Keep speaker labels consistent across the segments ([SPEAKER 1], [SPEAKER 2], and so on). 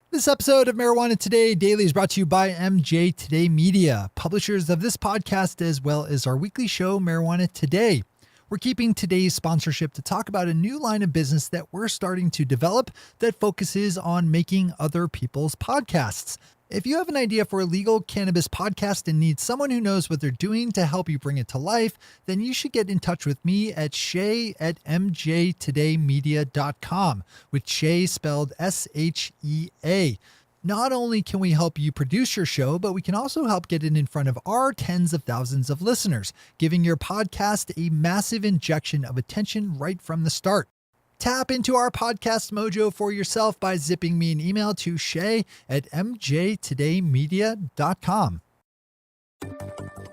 [SPEAKER 1] This episode of Marijuana Today Daily is brought to you by MJ Today Media, publishers of this podcast as well as our weekly show, Marijuana Today. We're keeping today's sponsorship to talk about a new line of business that we're starting to develop that focuses on making other people's podcasts. If you have an idea for a legal cannabis podcast and need someone who knows what they're doing to help you bring it to life, then you should get in touch with me at shay@mjtodaymedia.com, with Shay spelled S-H-E-A. Not only can we help you produce your show, but we can also help get it in front of our tens of thousands of listeners, giving your podcast a massive injection of attention right from the start. Tap into our podcast mojo for yourself by zipping me an email to shay@mjtodaymedia.com.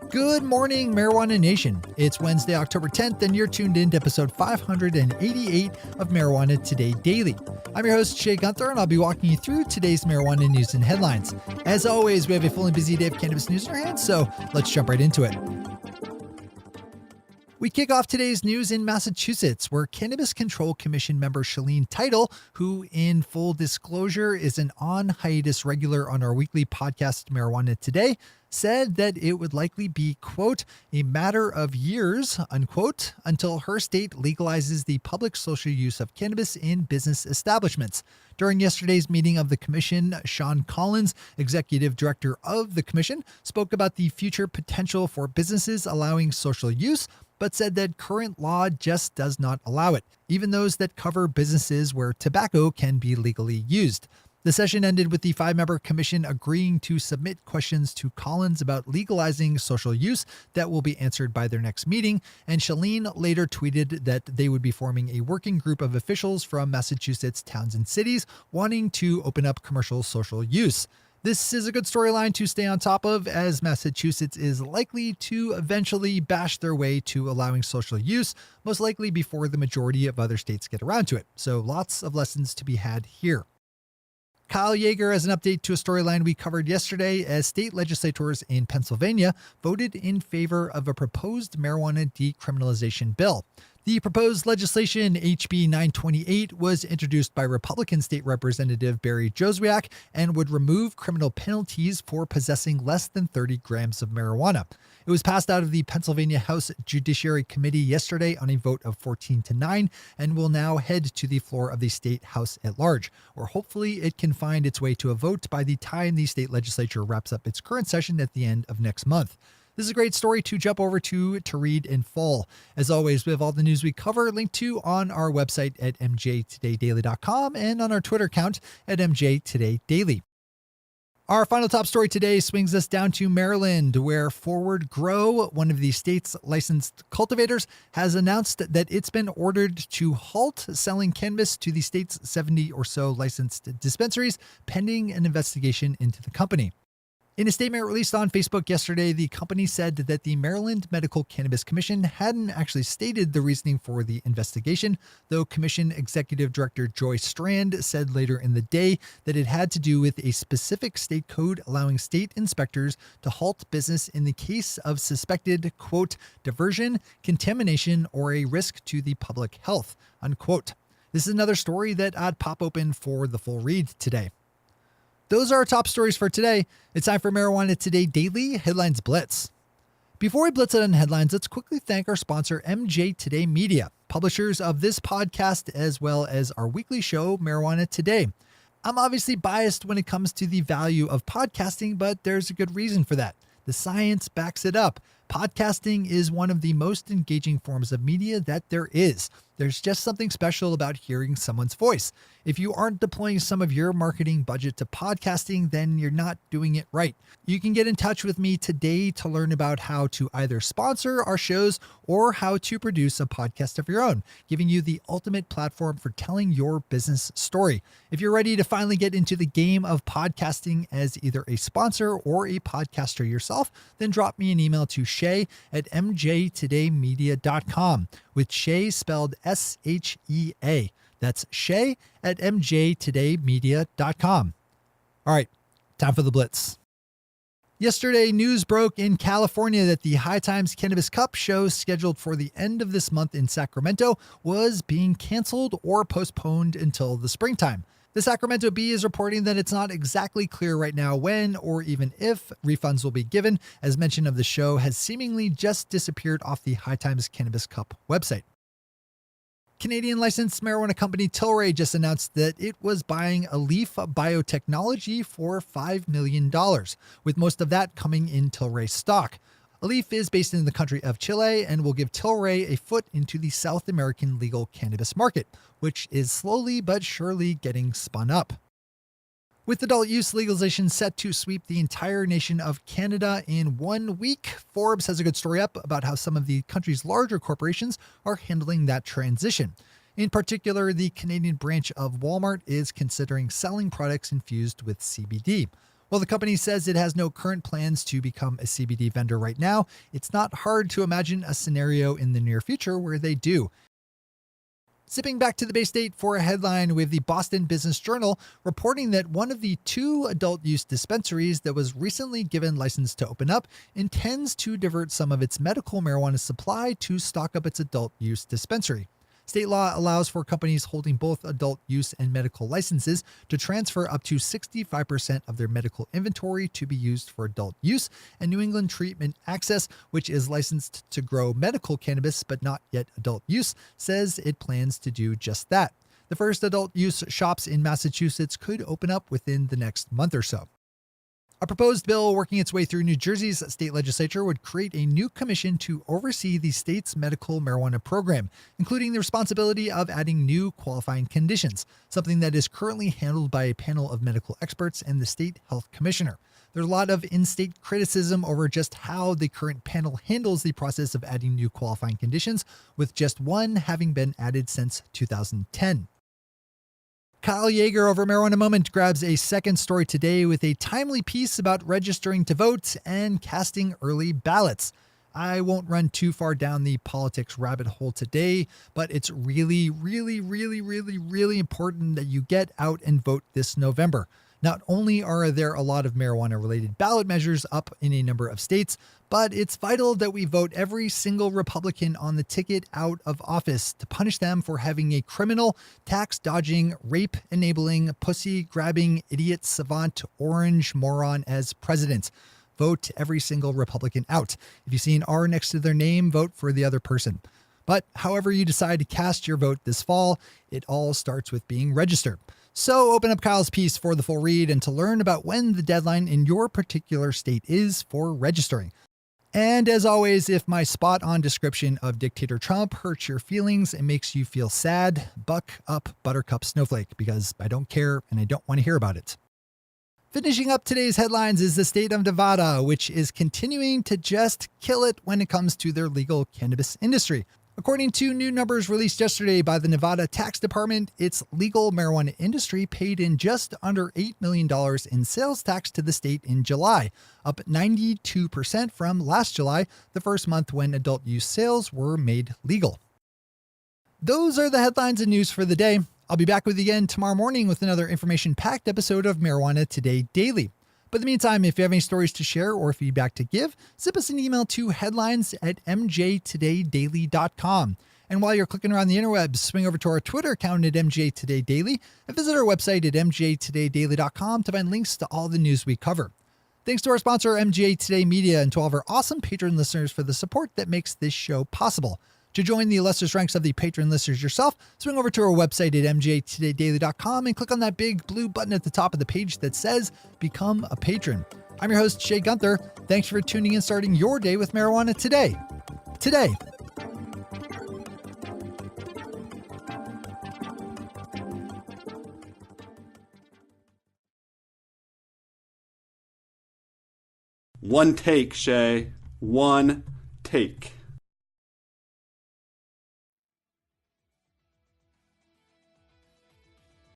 [SPEAKER 1] Good morning, Marijuana Nation. It's Wednesday, October 10th, and you're tuned in to episode 588 of Marijuana Today Daily. I'm your host, Shay Gunther, and I'll be walking you through today's marijuana news and headlines. As always, we have a full and busy day of cannabis news in our hands, so let's jump right into it. We kick off today's news in Massachusetts, where Cannabis Control Commission member Chilean, who in full disclosure is an on-hiatus regular on our weekly podcast Marijuana Today, said that it would likely be, quote, a matter of years, unquote, until her state legalizes the public social use of cannabis in business establishments. During yesterday's meeting of the commission, Sean Collins, executive director of the commission, spoke about the future potential for businesses allowing social use, but said that current law just does not allow it, even those that cover businesses where tobacco can be legally used. The session ended with the 5-member commission agreeing to submit questions to Collins about legalizing social use that will be answered by their next meeting, and Chilean later tweeted that they would be forming a working group of officials from Massachusetts towns and cities wanting to open up commercial social use. This is a good storyline to stay on top of, as Massachusetts is likely to eventually bash their way to allowing social use, most likely before the majority of other states get around to it. So lots of lessons to be had here. Kyle Yeager has an update to a storyline we covered yesterday, as state legislators in Pennsylvania voted in favor of a proposed marijuana decriminalization bill. The proposed legislation, HB 928, was introduced by Republican State Representative Barry Joswiak and would remove criminal penalties for possessing less than 30 grams of marijuana. It was passed out of the Pennsylvania House Judiciary Committee yesterday on a vote of 14-9 and will now head to the floor of the state house at large, where hopefully it can find its way to a vote by the time the state legislature wraps up its current session at the end of next month. This is a great story to jump over to read in full. As always, we have all the news we cover linked to on our website at mjtodaydaily.com and on our Twitter account at mjtodaydaily. Our final top story today swings us down to Maryland, where Forward Grow, one of the state's licensed cultivators, has announced that it's been ordered to halt selling cannabis to the state's 70 or so licensed dispensaries, pending an investigation into the company. In a statement released on Facebook yesterday, the company said that the Maryland Medical Cannabis Commission hadn't actually stated the reasoning for the investigation, though Commission Executive Director Joy Strand said later in the day that it had to do with a specific state code allowing state inspectors to halt business in the case of suspected, quote, diversion, contamination, or a risk to the public health, unquote. This is another story that I'd pop open for the full read today. Those are our top stories for today. It's time for Marijuana Today Daily Headlines Blitz. Before we blitz it on headlines, let's quickly thank our sponsor, MJ Today Media, publishers of this podcast as well as our weekly show, Marijuana Today. I'm obviously biased when it comes to the value of podcasting, but there's a good reason for that. The science backs it up. Podcasting is one of the most engaging forms of media that there is. There's just something special about hearing someone's voice. If you aren't deploying some of your marketing budget to podcasting, then you're not doing it right. You can get in touch with me today to learn about how to either sponsor our shows or how to produce a podcast of your own, giving you the ultimate platform for telling your business story. If you're ready to finally get into the game of podcasting as either a sponsor or a podcaster yourself, then drop me an email to shay@mjtodaymedia.com, with Shay spelled S-H-E-A. That's shay@mjtodaymedia.com. All right, time for the blitz. Yesterday, news broke in California that the High Times Cannabis Cup show scheduled for the end of this month in Sacramento was being canceled or postponed until the springtime. The Sacramento Bee is reporting that it's not exactly clear right now when or even if refunds will be given, as mention of the show has seemingly just disappeared off the High Times Cannabis Cup website. Canadian licensed marijuana company Tilray just announced that it was buying a Leaf Biotechnology for $5 million, with most of that coming in Tilray stock. Leaf is based in the country of Chile and will give Tilray a foot into the South American legal cannabis market, which is slowly but surely getting spun up. With adult use legalization set to sweep the entire nation of Canada in 1 week, Forbes has a good story up about how some of the country's larger corporations are handling that transition. In particular, the Canadian branch of Walmart is considering selling products infused with CBD. While the company says it has no current plans to become a CBD vendor right now, it's not hard to imagine a scenario in the near future where they do. Zipping back to the Bay State for a headline with the Boston Business Journal reporting that one of the 2 adult use dispensaries that was recently given license to open up intends to divert some of its medical marijuana supply to stock up its adult use dispensary. State law allows for companies holding both adult use and medical licenses to transfer up to 65% of their medical inventory to be used for adult use, and New England Treatment Access, which is licensed to grow medical cannabis but not yet adult use, says it plans to do just that. The first adult use shops in Massachusetts could open up within the next month or so. A proposed bill working its way through New Jersey's state legislature would create a new commission to oversee the state's medical marijuana program, including the responsibility of adding new qualifying conditions, something that is currently handled by a panel of medical experts and the state health commissioner. There's a lot of in-state criticism over just how the current panel handles the process of adding new qualifying conditions, with just one having been added since 2010. Kyle Yeager over Marijuana Moment grabs a second story today with a timely piece about registering to vote and casting early ballots. I won't run too far down the politics rabbit hole today, but it's really important that you get out and vote this November. Not only are there a lot of marijuana-related ballot measures up in a number of states, but it's vital that we vote every single Republican on the ticket out of office to punish them for having a criminal, tax-dodging, rape-enabling, pussy-grabbing, idiot savant, orange moron as president. Vote every single Republican out. If you see an R next to their name, vote for the other person. But however you decide to cast your vote this fall, it all starts with being registered. So open up Kyle's piece for the full read and to learn about when the deadline in your particular state is for registering. And as always, if my spot-on description of Dictator Trump hurts your feelings and makes you feel sad, buck up Buttercup Snowflake, because I don't care and I don't want to hear about it. Finishing up today's headlines is the state of Nevada, which is continuing to just kill it when it comes to their legal cannabis industry. According to new numbers released yesterday by the Nevada Tax Department, its legal marijuana industry paid in just under $8 million in sales tax to the state in July, up 92% from last July, the first month when adult use sales were made legal. Those are the headlines and news for the day. I'll be back with you again tomorrow morning with another information-packed episode of Marijuana Today Daily. But in the meantime, if you have any stories to share or feedback to give, zip us an email to headlines@mjtodaydaily.com. And while you're clicking around the interwebs, swing over to our Twitter account at mjtodaydaily and visit our website at mjtodaydaily.com to find links to all the news we cover. Thanks to our sponsor, MJ Today Media, and to all of our awesome patron listeners for the support that makes this show possible. To join the illustrious ranks of the patron listeners yourself, swing over to our website at mjtodaydaily.com and click on that big blue button at the top of the page that says Become a Patron. I'm your host, Shay Gunther. Thanks for tuning in, starting your day with marijuana today. Today.
[SPEAKER 2] One take, Shay. One take.